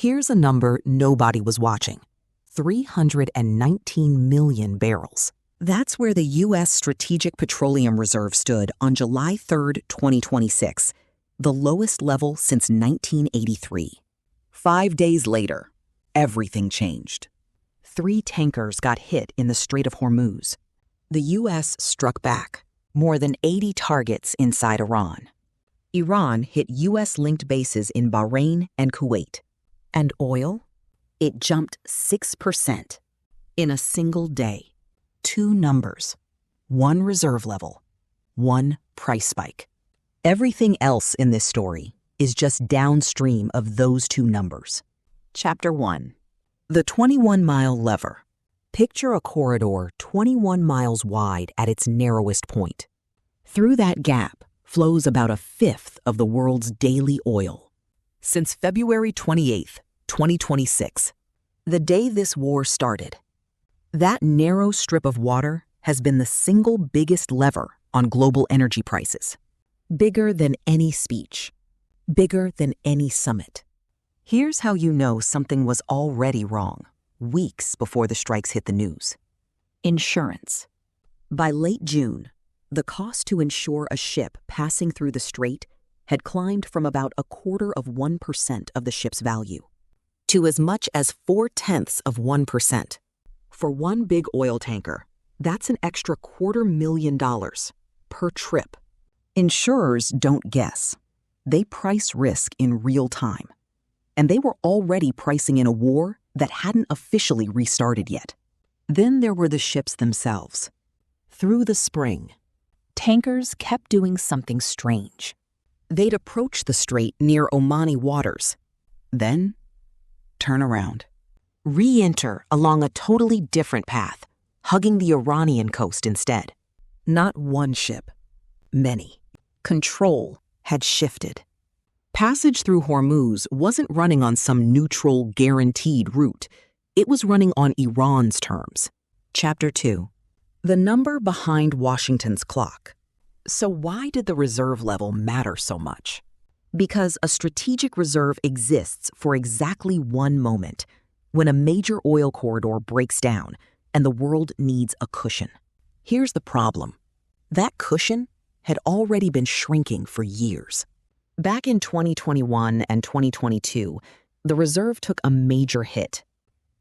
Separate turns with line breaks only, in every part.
Here's a number nobody was watching: 319 million barrels. That's where the U.S. Strategic Petroleum Reserve stood on July 3, 2026, the lowest level since 1983. 5 days later, everything changed. 3 tankers got hit in the Strait of Hormuz. The U.S. struck back, more than 80 targets inside Iran. Iran hit U.S.-linked bases in Bahrain and Kuwait. And oil? It jumped 6% in a single day. 2 numbers, 1 reserve level, 1 price spike. Everything else in this story is just downstream of those 2 numbers. Chapter 1. The 21-mile lever. Picture a corridor 21 miles wide at its narrowest point. Through that gap flows about a fifth of the world's daily oil. Since February 28, 2026, the day this war started, that narrow strip of water has been the single biggest lever on global energy prices. Bigger than any speech. Bigger than any summit. Here's how you know something was already wrong, weeks before the strikes hit the news. Insurance. By late June, the cost to insure a ship passing through the strait had climbed from about 0.25% of the ship's value to as much as 0.4%. For one big oil tanker, that's an extra $250,000 per trip. Insurers don't guess. They price risk in real time. And they were already pricing in a war that hadn't officially restarted yet. Then there were the ships themselves. Through the spring, tankers kept doing something strange. They'd approach the strait near Omani waters, then turn around. Re-enter along a totally different path, hugging the Iranian coast instead. Not one ship, many. Control had shifted. Passage through Hormuz wasn't running on some neutral, guaranteed route. It was running on Iran's terms. Chapter 2. The number behind Washington's clock. So why did the reserve level matter so much? Because a strategic reserve exists for exactly one moment, when a major oil corridor breaks down and the world needs a cushion. Here's the problem. That cushion had already been shrinking for years. Back in 2021 and 2022, the reserve took a major hit.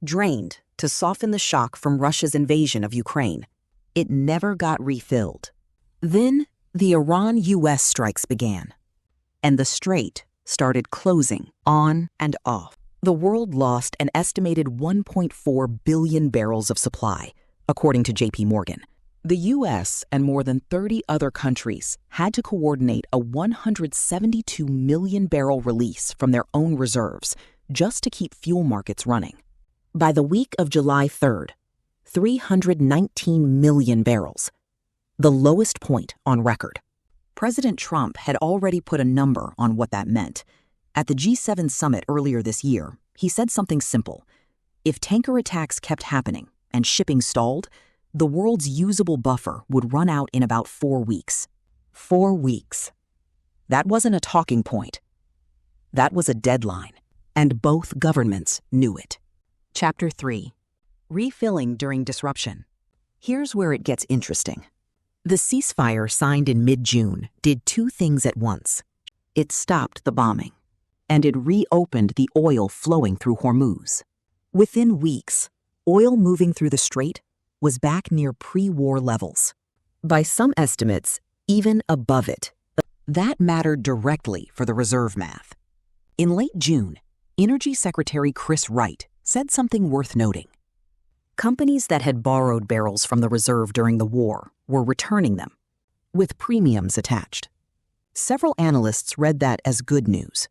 Drained to soften the shock from Russia's invasion of Ukraine. It never got refilled. Then the Iran-US strikes began, and the strait started closing on and off. The world lost an estimated 1.4 billion barrels of supply, according to J.P. Morgan. The U.S. and more than 30 other countries had to coordinate a 172 million barrel release from their own reserves just to keep fuel markets running. By the week of July 3rd, 319 million barrels, the lowest point on record. President Trump had already put a number on what that meant. At the G7 summit earlier this year, he said something simple. If tanker attacks kept happening and shipping stalled, the world's usable buffer would run out in about 4 weeks. 4 weeks. That wasn't a talking point. That was a deadline, and both governments knew it. Chapter 3. Refilling during disruption. Here's where it gets interesting. The ceasefire signed in mid-June did 2 things at once. It stopped the bombing, and it reopened the oil flowing through Hormuz. Within weeks, oil moving through the strait was back near pre-war levels. By some estimates, even above it. That mattered directly for the reserve math. In late June, Energy Secretary Chris Wright said something worth noting. Companies that had borrowed barrels from the reserve during the war were returning them, with premiums attached. Several analysts read that as good news.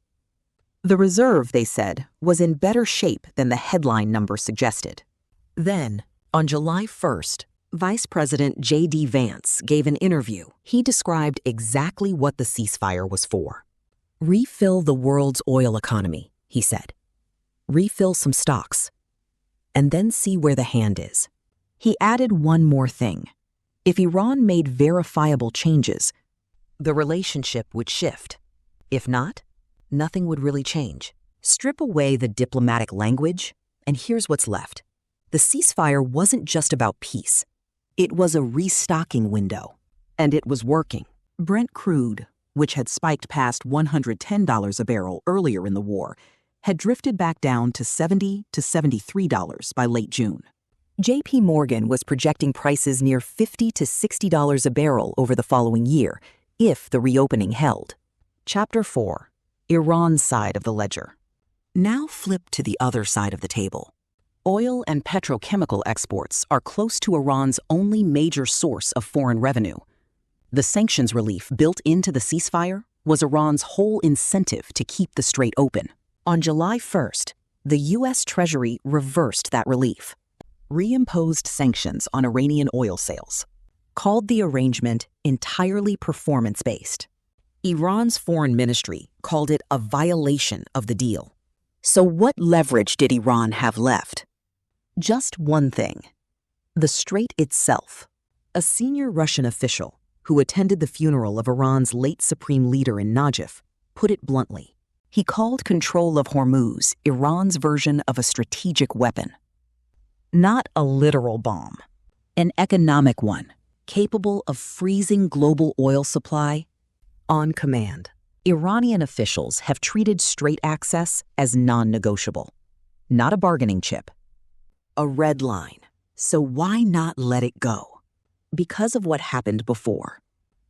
The reserve, they said, was in better shape than the headline number suggested. Then, on July 1st, Vice President J.D. Vance gave an interview. He described exactly what the ceasefire was for. Refill the world's oil economy, he said. Refill some stocks. And then see where the hand is. He added one more thing. If Iran made verifiable changes, the relationship would shift. If not, nothing would really change. Strip away the diplomatic language, and here's what's left. The ceasefire wasn't just about peace. It was a restocking window, and it was working. Brent crude, which had spiked past $110 a barrel earlier in the war, had drifted back down to $70 to $73 by late June. J.P. Morgan was projecting prices near $50 to $60 a barrel over the following year, if the reopening held. Chapter 4. Iran's side of the ledger. Now flip to the other side of the table. Oil and petrochemical exports are close to Iran's only major source of foreign revenue. The sanctions relief built into the ceasefire was Iran's whole incentive to keep the strait open. On July 1st, the U.S. Treasury reversed that relief, reimposed sanctions on Iranian oil sales, called the arrangement entirely performance-based. Iran's foreign ministry called it a violation of the deal. So what leverage did Iran have left? Just one thing: the strait itself. A senior Russian official who attended the funeral of Iran's late supreme leader in Najaf put it bluntly. He called control of Hormuz Iran's version of a strategic weapon. Not a literal bomb, an economic one, capable of freezing global oil supply on command. Iranian officials have treated strait access as non-negotiable, not a bargaining chip, a red line. So why not let it go? Because of what happened before.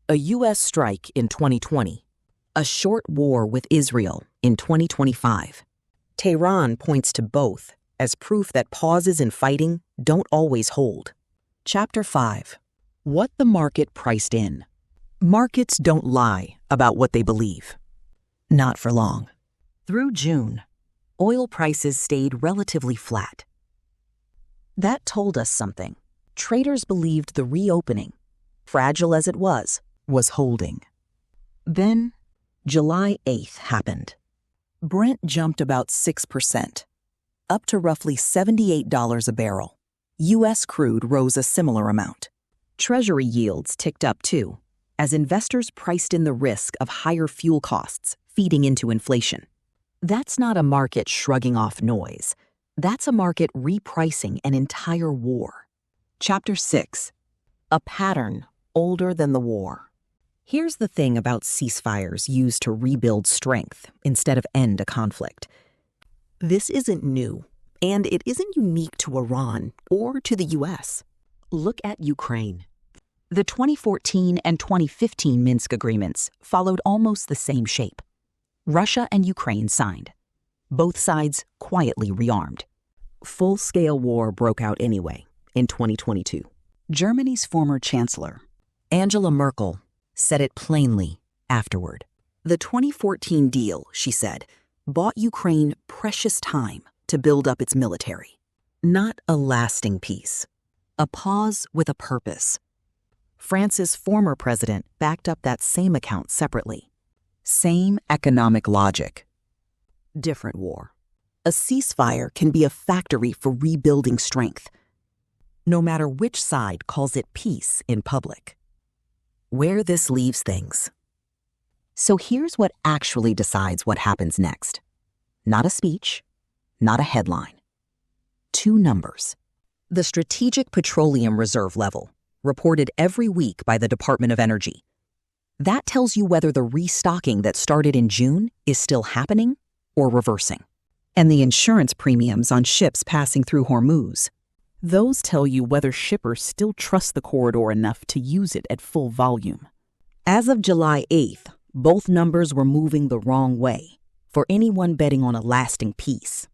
A U.S. strike in 2020, a short war with Israel in 2025. Tehran points to both as proof that pauses in fighting don't always hold. Chapter 5. What the market priced in. Markets don't lie about what they believe. Not for long. Through June, oil prices stayed relatively flat. That told us something. Traders believed the reopening, fragile as it was holding. Then, July 8th happened. Brent jumped about 6%, up to roughly $78 a barrel. U.S. crude rose a similar amount. Treasury yields ticked up too, as investors priced in the risk of higher fuel costs feeding into inflation. That's not a market shrugging off noise. That's a market repricing an entire war. Chapter 6. A pattern older than the war. Here's the thing about ceasefires used to rebuild strength instead of end a conflict. This isn't new, and it isn't unique to Iran or to the U.S. Look at Ukraine. The 2014 and 2015 Minsk agreements followed almost the same shape. Russia and Ukraine signed. Both sides quietly rearmed. Full-scale war broke out anyway in 2022. Germany's former chancellor, Angela Merkel, said it plainly afterward. The 2014 deal, she said, bought Ukraine precious time to build up its military. Not a lasting peace. A pause with a purpose. France's former president backed up that same account separately. Same economic logic. Different war. A ceasefire can be a factory for rebuilding strength, no matter which side calls it peace in public. Where this leaves things. So here's what actually decides what happens next. Not a speech, not a headline. 2 numbers. The Strategic Petroleum Reserve level, reported every week by the Department of Energy. That tells you whether the restocking that started in June is still happening or reversing. And the insurance premiums on ships passing through Hormuz.
Those tell you whether shippers still trust the corridor enough to use it at full volume.
As of July 8th, both numbers were moving the wrong way for anyone betting on a lasting peace.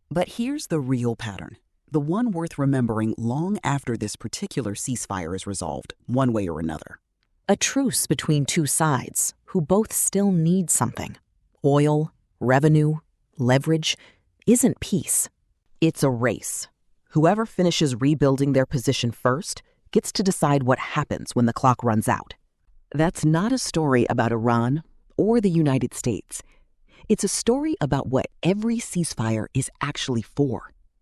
But here's the real pattern, the one worth remembering long after this particular ceasefire is resolved, one way or another.
A truce between 2 sides who both still need something. Oil, revenue, leverage isn't peace. It's a race. Whoever finishes rebuilding their position first gets to decide what happens when the clock runs out. That's not a story about Iran or the United States. It's a story about what every ceasefire is actually for.